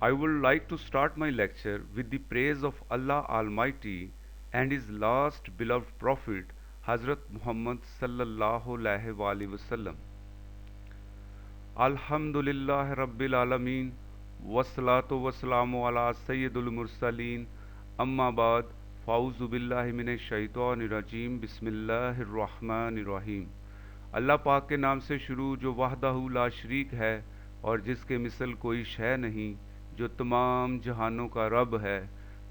I would like to start my lecture with the praise of Allah Almighty and His last beloved Prophet, Hazrat Muhammad sallallahu alaihi wasallam. Alhamdulillah Rabbil Alameen, wassalatu wassalamu ala Sayyidul Mursaleen, amma ba'd, fa'uzu billahi minash shaitanir rajim, bismillahir rahmanir rahim. اللہ پاک کے نام سے شروع جو وحدہ لا شریک ہے اور جس کے مثل کوئی شے نہیں، جو تمام جہانوں کا رب ہے،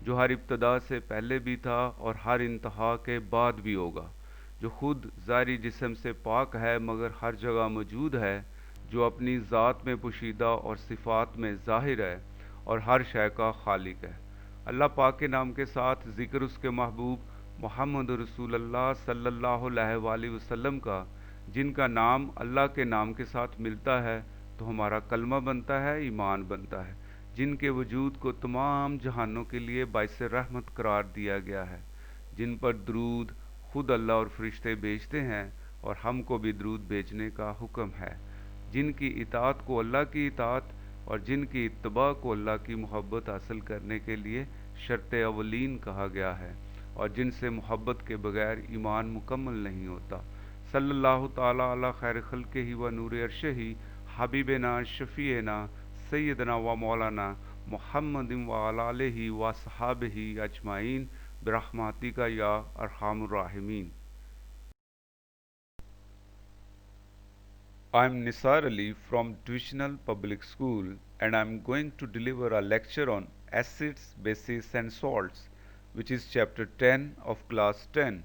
جو ہر ابتدا سے پہلے بھی تھا اور ہر انتہا کے بعد بھی ہوگا، جو خود ظاہری جسم سے پاک ہے مگر ہر جگہ موجود ہے، جو اپنی ذات میں پوشیدہ اور صفات میں ظاہر ہے اور ہر شے کا خالق ہے۔ اللہ پاک کے نام کے ساتھ ذکر اس کے محبوب محمد رسول اللہ صلی اللہ علیہ وآلہ وسلم کا، جن کا نام اللہ کے نام کے ساتھ ملتا ہے تو ہمارا کلمہ بنتا ہے، ایمان بنتا ہے، جن کے وجود کو تمام جہانوں کے لیے باعث رحمت قرار دیا گیا ہے، جن پر درود خود اللہ اور فرشتے بھیجتے ہیں اور ہم کو بھی درود بھیجنے کا حکم ہے، جن کی اطاعت کو اللہ کی اطاعت اور جن کی اتباع کو اللہ کی محبت حاصل کرنے کے لیے شرط اولین کہا گیا ہے، اور جن سے محبت کے بغیر ایمان مکمل نہیں ہوتا۔ صلی اللہ تعالی علی خیر خلقہ ہی و نور عرشہ ہی حبیبنا شفیعنا سیدنا و مولانا محمد و علی آلہ و صحابہ اجمعین برحمتک یا ارحم الراحمین۔ I am Nisar Ali from Divisional Public School and I am going to deliver a lecture on acids, bases and salts, which is chapter 10 of class 10.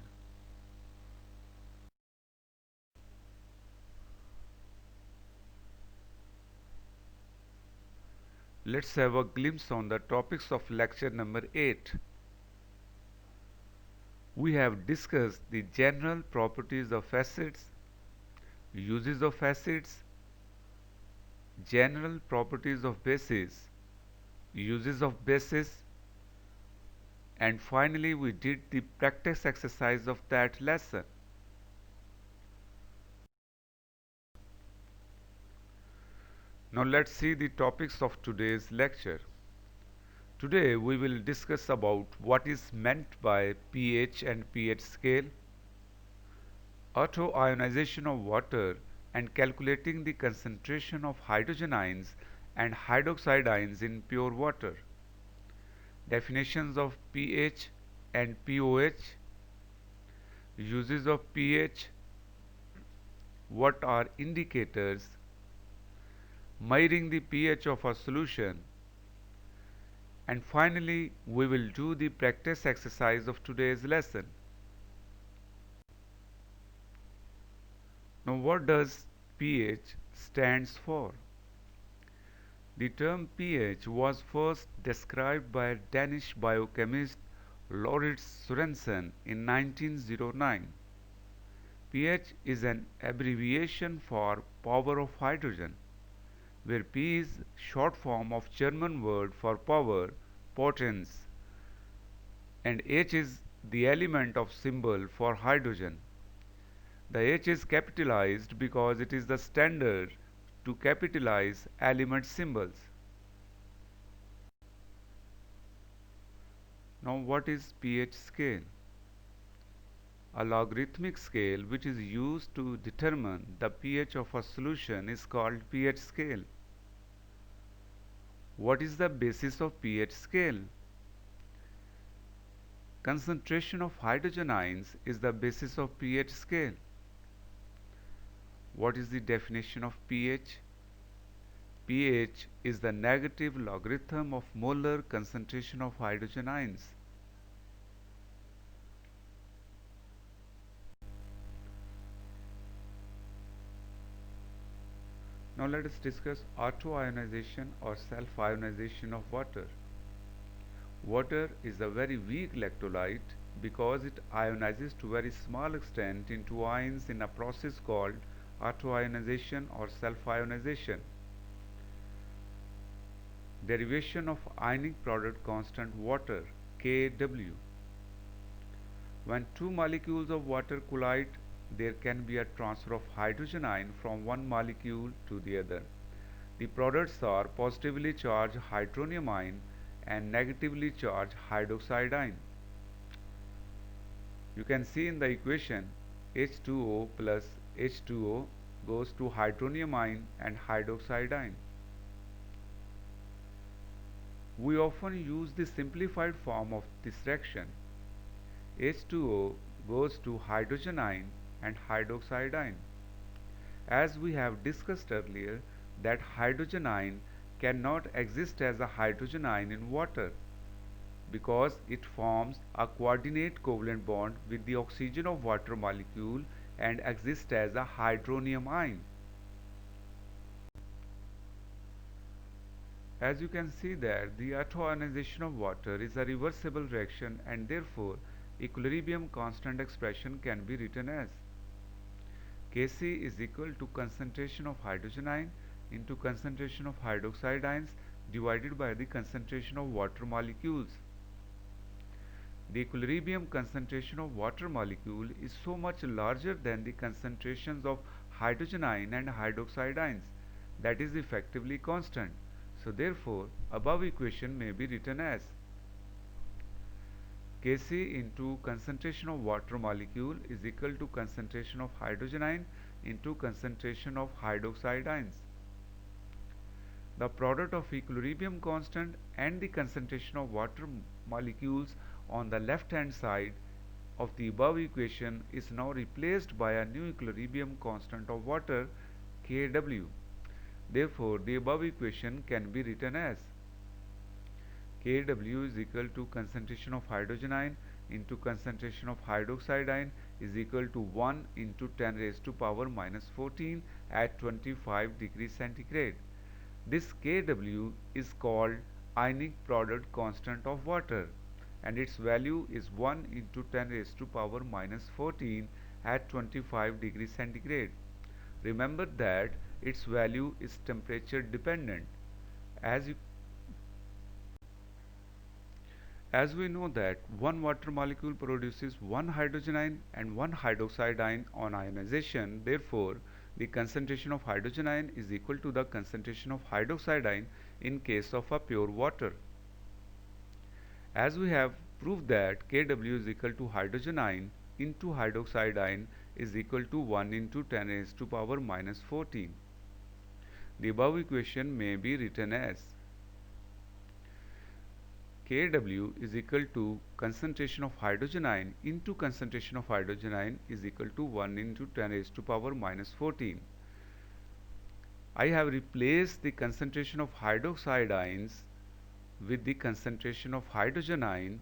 Let's have a glimpse on the topics of lecture number 8. We have discussed the general properties of acids, uses of acids, general properties of bases, uses of bases, and finally we did the practice exercise of that lesson. Now let's see the topics of today's lecture. Today we will discuss about what is meant by pH and pH scale, auto-ionization of water and calculating the concentration of hydrogen ions and hydroxide ions in pure water, definitions of pH and pOH, uses of pH, what are indicators, measuring the pH of a solution, and finally we will do the practice exercise of today's lesson. Now what does pH stands for? The term pH was first described by Danish biochemist Lauritz Sørensen in 1909. pH is an abbreviation for power of hydrogen, where P is short form of German word for power, potence, and H is the element of symbol for hydrogen. The H is capitalized because it is the standard to capitalize element symbols. Now what is pH scale? A logarithmic scale which is used to determine the pH of a solution is called pH scale. What is the basis of pH scale? Concentration of hydrogen ions is the basis of pH scale. What is the definition of pH? pH is the negative logarithm of molar concentration of hydrogen ions. Now let us discuss auto-ionization or self-ionization of water. Water is a very weak electrolyte because it ionizes to very small extent into ions in a process called auto-ionization or self-ionization. Derivation of ionic product constant water Kw. When two molecules of water collide, there can be a transfer of hydrogen ion from one molecule to the other. The products are positively charged hydronium ion and negatively charged hydroxide ion. You can see in the equation H2O plus H2O goes to hydronium ion and hydroxide ion. We often use the simplified form of this reaction. H2O goes to hydrogen ion and hydroxide ion. As we have discussed earlier, that hydrogen ion cannot exist as a hydrogen ion in water because it forms a coordinate covalent bond with the oxygen of water molecule and exists as a hydronium ion. As you can see that the autoionization of water is a reversible reaction and therefore equilibrium constant expression can be written as Kc is equal to concentration of hydrogen ion into concentration of hydroxide ions divided by the concentration of water molecules. The equilibrium concentration of water molecule is so much larger than the concentrations of hydrogen ion and hydroxide ions that is effectively constant. So therefore, above equation may be written as Kc into concentration of water molecule is equal to concentration of hydrogen ion into concentration of hydroxide ions. The product of equilibrium constant and the concentration of water molecules on the left hand side of the above equation is now replaced by a new equilibrium constant of water Kw. Therefore, the above equation can be written as Kw is equal to concentration of hydrogen ion into concentration of hydroxide ion is equal to 1 into 10 raised to power minus 14 at 25 degrees centigrade. This Kw is called ionic product constant of water and its value is 1 into 10 raised to power minus 14 at 25 degrees centigrade. Remember that its value is temperature dependent. As we know that one water molecule produces one hydrogen ion and one hydroxide ion on ionization, therefore the concentration of hydrogen ion is equal to the concentration of hydroxide ion in case of a pure water. As we have proved that Kw is equal to hydrogen ion into hydroxide ion is equal to 1 into 10 raised to power minus 14. The above equation may be written as Kw is equal to concentration of hydrogen ion into concentration of hydrogen ion is equal to 1 into 10 raised to power minus 14. I have replaced the concentration of hydroxide ions with the concentration of hydrogen ion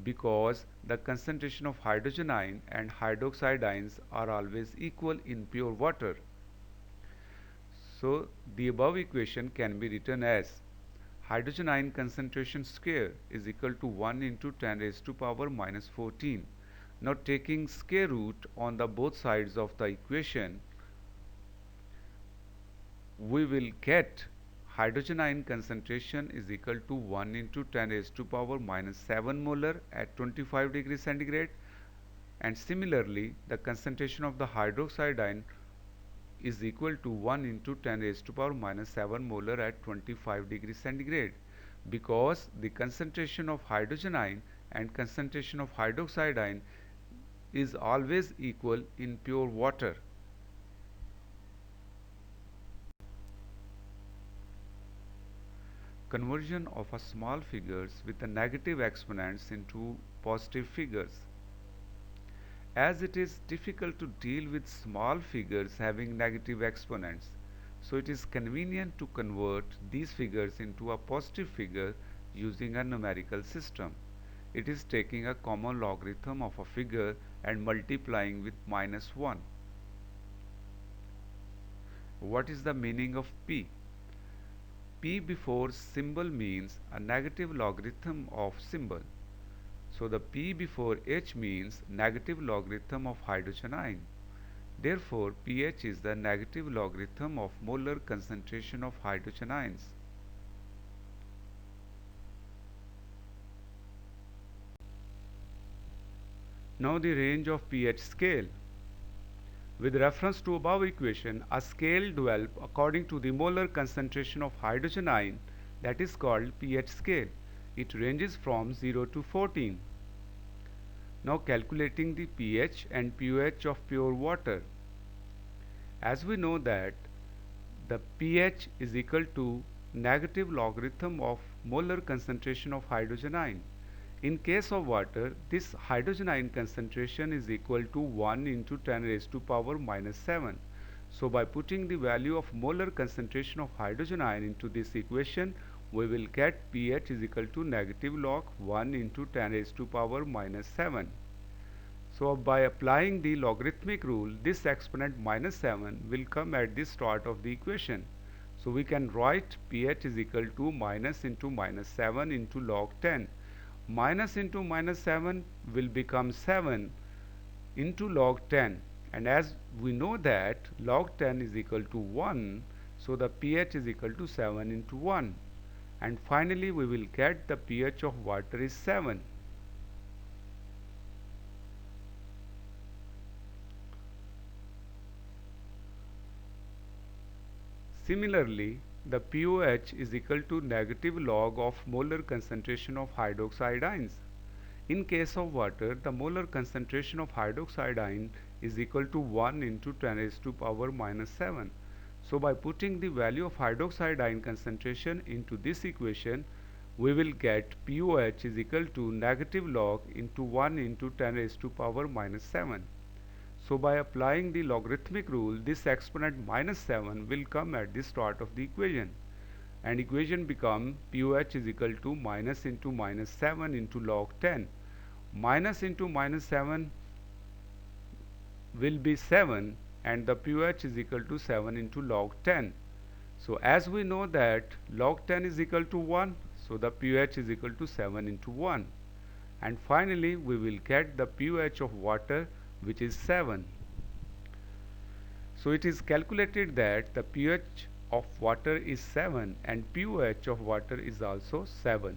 because the concentration of hydrogen ion and hydroxide ions are always equal in pure water. So the above equation can be written as hydrogen ion concentration square is equal to 1 into 10 raised to power minus 14. Now taking square root on the both sides of the equation, we will get hydrogen ion concentration is equal to 1 into 10 raised to power minus 7 molar at 25 degrees centigrade, and similarly the concentration of the hydroxide ion is equal to 1 into 10 raised to power minus 7 molar at 25 degrees centigrade because the concentration of hydrogen ion and concentration of hydroxide ion is always equal in pure water. Conversion of a small figures with the negative exponents into positive figures. As it is difficult to deal with small figures having negative exponents, so it is convenient to convert these figures into a positive figure using a numerical system. It is taking a common logarithm of a figure and multiplying with minus 1. What is the meaning of P? P before symbol means a negative logarithm of symbol. So the P before H means negative logarithm of hydrogen ion. Therefore, pH is the negative logarithm of molar concentration of hydrogen ions. Now the range of pH scale. With reference to above equation, a scale developed according to the molar concentration of hydrogen ion, that is called pH scale. It ranges from 0 to 14. Now calculating the pH and pOH of pure water. As we know that the pH is equal to negative logarithm of molar concentration of hydrogen ion. In case of water, this hydrogen ion concentration is equal to 1 into 10 raised to power minus 7. So by putting the value of molar concentration of hydrogen ion into this equation, we will get pH is equal to negative log 1 into 10 raised to power minus 7. So by applying the logarithmic rule, this exponent minus 7 will come at the start of the equation. So we can write pH is equal to minus into minus 7 into log 10. Minus into minus 7 will become 7 into log 10. And as we know that log 10 is equal to 1, so the pH is equal to 7 into 1. And finally we will get the pH of water is 7. Similarly, the pOH is equal to negative log of molar concentration of hydroxide ions. In case of water, the molar concentration of hydroxide ion is equal to 1 into 10 raised to power minus 7. So by putting the value of hydroxide ion concentration into this equation, we will get pOH is equal to negative log into 1 into 10 raised to power minus 7. So by applying the logarithmic rule, this exponent minus 7 will come at the start of the equation. And equation become pOH is equal to minus into minus 7 into log 10. Minus into minus 7 will be 7 and the pOH is equal to 7 into log 10. So as we know that log 10 is equal to 1, so the pOH is equal to 7 into 1. And finally we will get the pOH of water, which is 7. So it is calculated that the pH of water is 7 and pOH of water is also 7.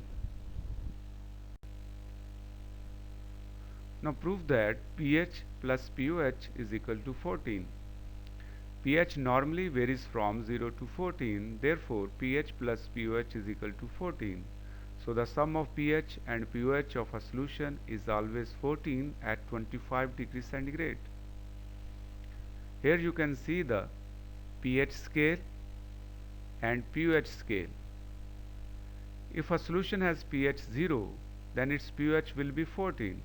Now prove that pH plus pOH is equal to 14. pH normally varies from 0 to 14, therefore pH plus pOH is equal to 14. So the sum of pH and pOH of a solution is always 14 at 25 degrees centigrade. Here you can see the pH scale and pOH scale. If a solution has pH 0, then its pOH will be 14.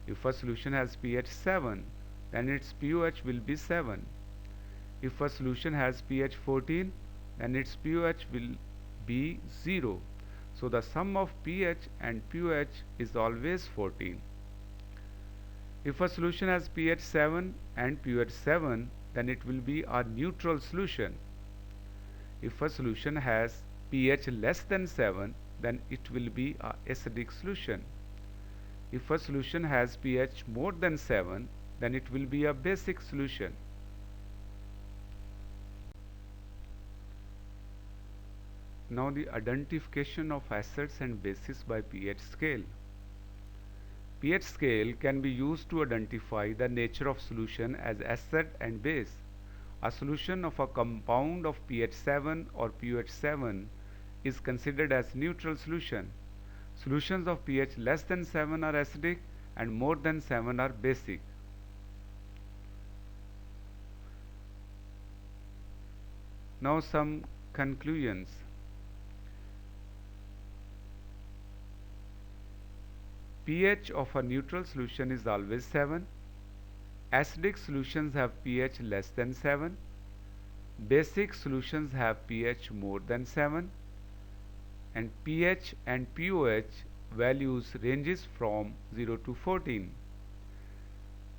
If a solution has pH 7, then its pOH will be 7. If a solution has pH 14, then its pOH will be 0. So the sum of pH and pOH is always 14. If a solution has pH 7 and pOH 7, then it will be a neutral solution. If a solution has pH less than 7, then it will be a acidic solution. If a solution has pH more than 7, then it will be a basic solution. Now the identification of acids and bases by pH scale. pH scale can be used to identify the nature of solution as acid and base. A solution of a compound of pH 7 or pOH 7 is considered as neutral solution. Solutions of pH less than 7 are acidic and more than 7 are basic. Now some conclusions. pH of a neutral solution is always 7. Acidic solutions have pH less than 7. Basic solutions have pH more than 7. And pH and pOH values ranges from 0 to 14.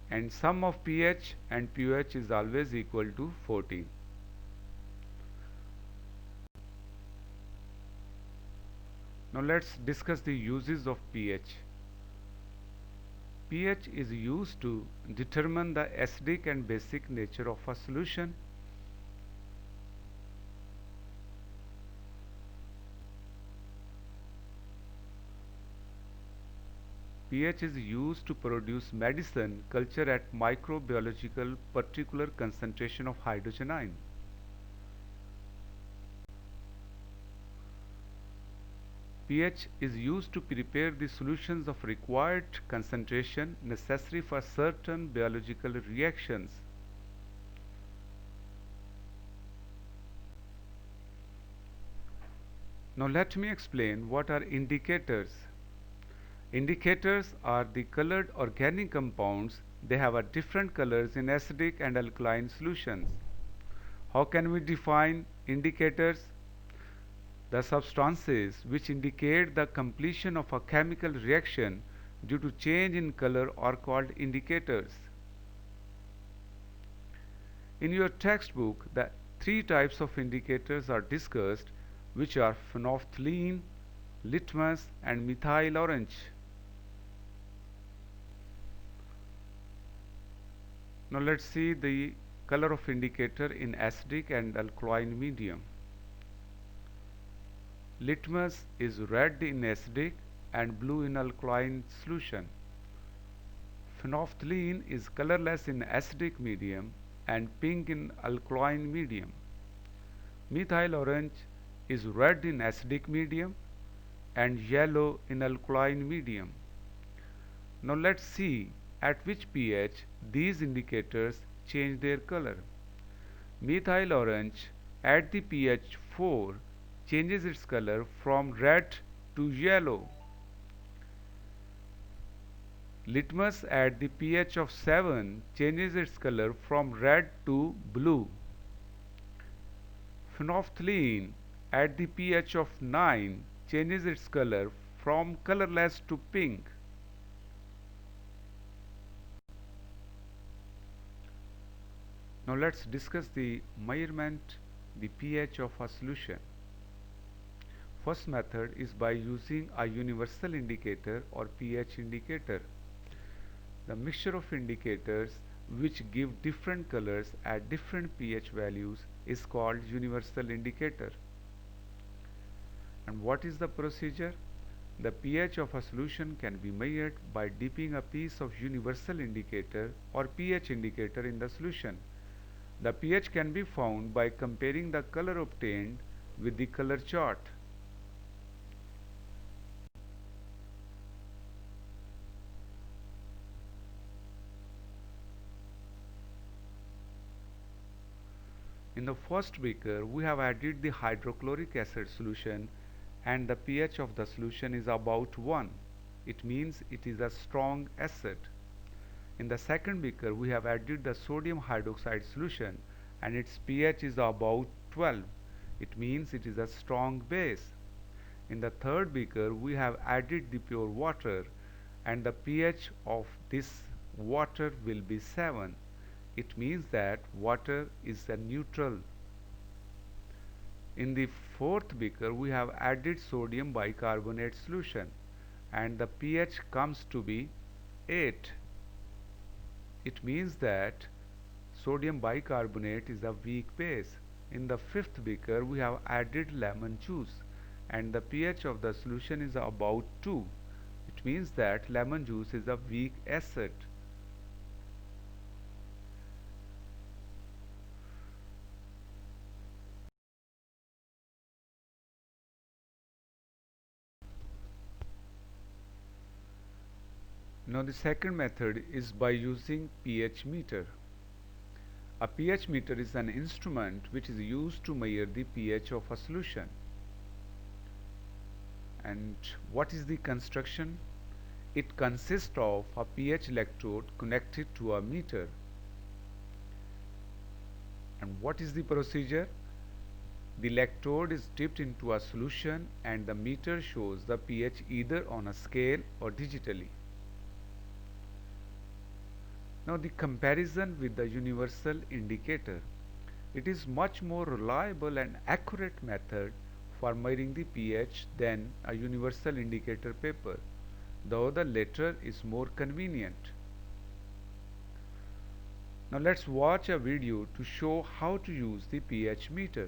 And sum of pH and pOH is always equal to 14. Now let's discuss the uses of pH. pH is used to determine the acidic and basic nature of a solution. pH is used to produce medicine culture at microbiological particular concentration of hydrogen ion. pH is used to prepare the solutions of required concentration necessary for certain biological reactions. Now let me explain what are indicators. Indicators are the colored organic compounds. They have a different colors in acidic and alkaline solutions. How can we define indicators? The substances which indicate the completion of a chemical reaction due to change in color are called indicators. In your textbook, the three types of indicators are discussed, which are phenolphthalein, litmus, and methyl orange. Now let's see the color of indicator in acidic and alkaline medium. Litmus is red in acidic and blue in alkaline solution. Phenolphthalein is colorless in acidic medium and pink in alkaline medium. Methyl orange is red in acidic medium and yellow in alkaline medium. Now let's see at which pH these indicators change their color. Methyl orange at the pH 4 changes its color from red to yellow. Litmus at the pH of 7 changes its color from red to blue. Phenolphthalein at the pH of 9 changes its color from colorless to pink. Now let's discuss the measurement the pH of a solution. First method is by using a universal indicator or pH indicator. The mixture of indicators which give different colors at different pH values is called universal indicator. And what is the procedure? The pH of a solution can be measured by dipping a piece of universal indicator or pH indicator in the solution. The pH can be found by comparing the color obtained with the color chart. In the first beaker, we have added the hydrochloric acid solution and the pH of the solution is about 1. It means it is a strong acid. In the second beaker, we have added the sodium hydroxide solution and its pH is about 12. It means it is a strong base. In the third beaker, we have added the pure water and the pH of this water will be 7. It means that water is a neutral. In the fourth beaker, we have added sodium bicarbonate solution and the pH comes to be 8. It means that sodium bicarbonate is a weak base. In the fifth beaker, we have added lemon juice and the pH of the solution is about 2. It means that lemon juice is a weak acid. Now the second method is by using pH meter. A pH meter is an instrument which is used to measure the pH of a solution. And what is the construction? It consists of a pH electrode connected to a meter. And what is the procedure? The electrode is dipped into a solution and the meter shows the pH either on a scale or digitally. Now the comparison with the universal indicator. It is much more reliable and accurate method for measuring the pH than a universal indicator paper, though the latter is more convenient. Now let's watch a video to show how to use the pH meter.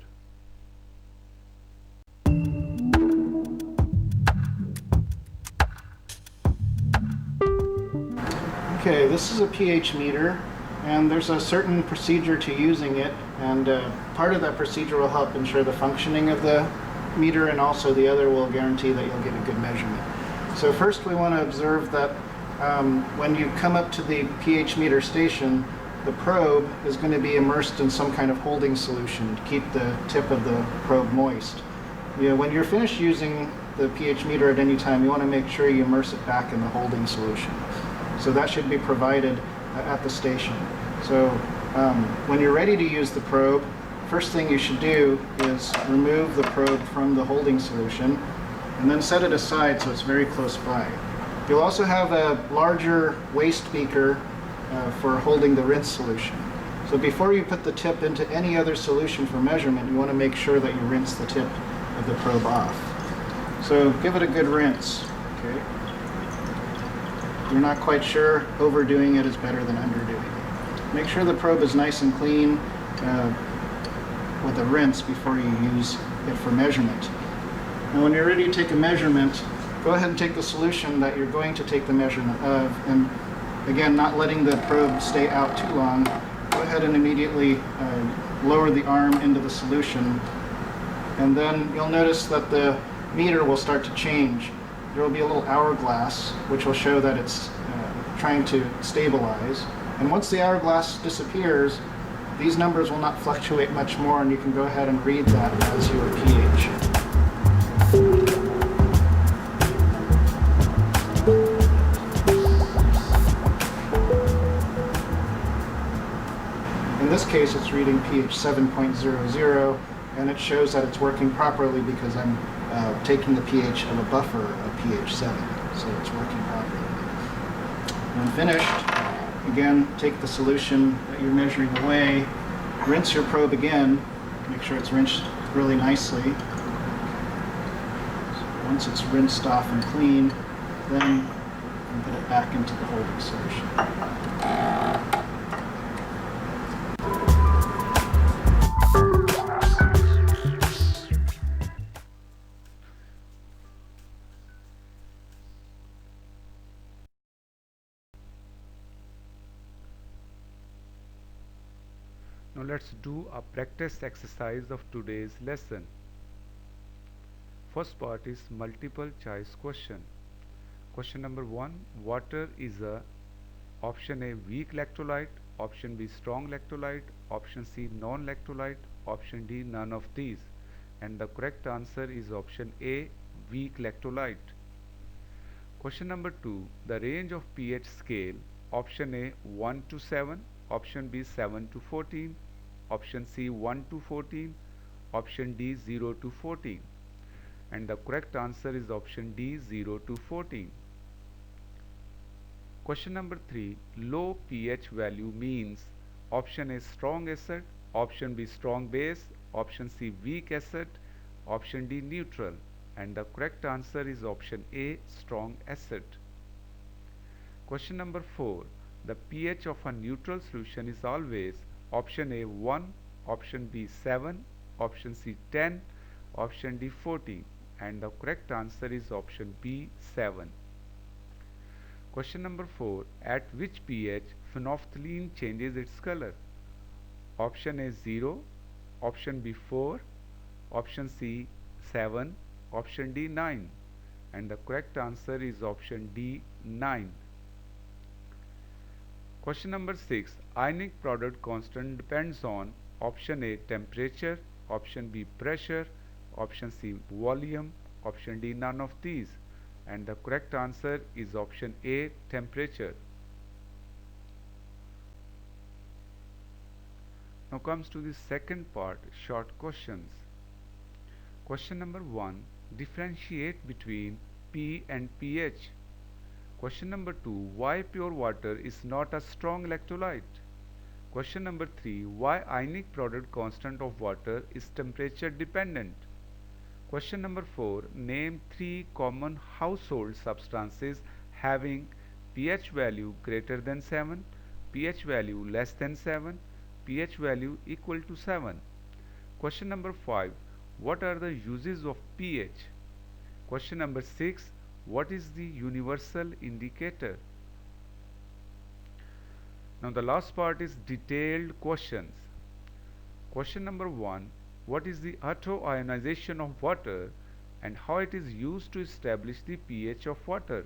Okay, this is a pH meter, and there's a certain procedure to using it, and part of that procedure will help ensure the functioning of the meter, and also the other will guarantee that you'll get a good measurement. So first we want to observe that when you come up to the pH meter station, the probe is going to be immersed in some kind of holding solution to keep the tip of the probe moist. When you're finished using the pH meter at any time, you want to make sure you immerse it back in the holding solution. So that should be provided at the station. So when you're ready to use the probe, first thing you should do is remove the probe from the holding solution and then set it aside so it's very close by. You'll also have a larger waste beaker for holding the rinse solution. So before you put the tip into any other solution for measurement, you want to make sure that you rinse the tip of the probe off. So give it a good rinse. Okay. If you're not quite sure, overdoing it is better than underdoing it. Make sure the probe is nice and clean with a rinse before you use it for measurement. Now when you're ready to take a measurement, go ahead and take the solution that you're going to take the measurement of, and again, not letting the probe stay out too long, go ahead and immediately lower the arm into the solution, and then you'll notice that the meter will start to change. There will be a little hourglass which will show that it's trying to stabilize, and once the hourglass disappears, these numbers will not fluctuate much more, and you can go ahead and read that as your pH. In this case, it's reading pH 7.00, and it shows that it's working properly because I'm taking the pH of a buffer of pH 7, so it's working properly. When finished, again, take the solution that you're measuring away, rinse your probe again, make sure it's rinsed really nicely. So once it's rinsed off and clean, then you can put it back into the holding solution. Now let's do a practice exercise of today's lesson. First part is multiple choice question. Question number 1. Water is a option A weak electrolyte, option B strong electrolyte, option C non-electrolyte, option D none of these. And the correct answer is option A weak electrolyte. Question number 2. The range of pH scale, option A 1 to 7, option B 7 to 14, option C 1 to 14, option D 0 to 14. And the correct answer is option D 0 to 14. Question number 3. Low pH value means option A strong acid, option B strong base, option C weak acid, option D neutral. And the correct answer is option A strong acid. Question number 4. The pH of a neutral solution is always option A 1, option B 7, option C 10, option D 14. And the correct answer is option B 7. Question number 4. At which pH phenolphthalein changes its color? Option A 0, option B 4, option C 7, option D 9. And the correct answer is option D 9. Question number 6. Ionic product constant depends on option A temperature, option B pressure, option C volume, option D none of these. And the correct answer is option A temperature. Now comes to the second part, short questions. Question number 1. Differentiate between P and pH. Question number 2. Why pure water is not a strong electrolyte? Question number 3. Why ionic product constant of water is temperature dependent? Question number 4. Name 3 common household substances having pH value greater than 7, pH value less than 7, pH value equal to 7. Question number 5. What are the uses of pH? Question number 6. What is the universal indicator? Now the last part is detailed questions. Question number 1. What is the autoionization of water and how it is used to establish the pH of water?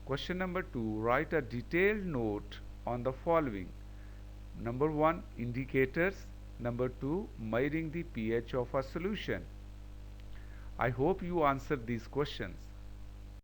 Question number 2. Write a detailed note on the following. Number 1. Indicators. Number 2. Measuring the pH of a solution. I hope you answered these questions.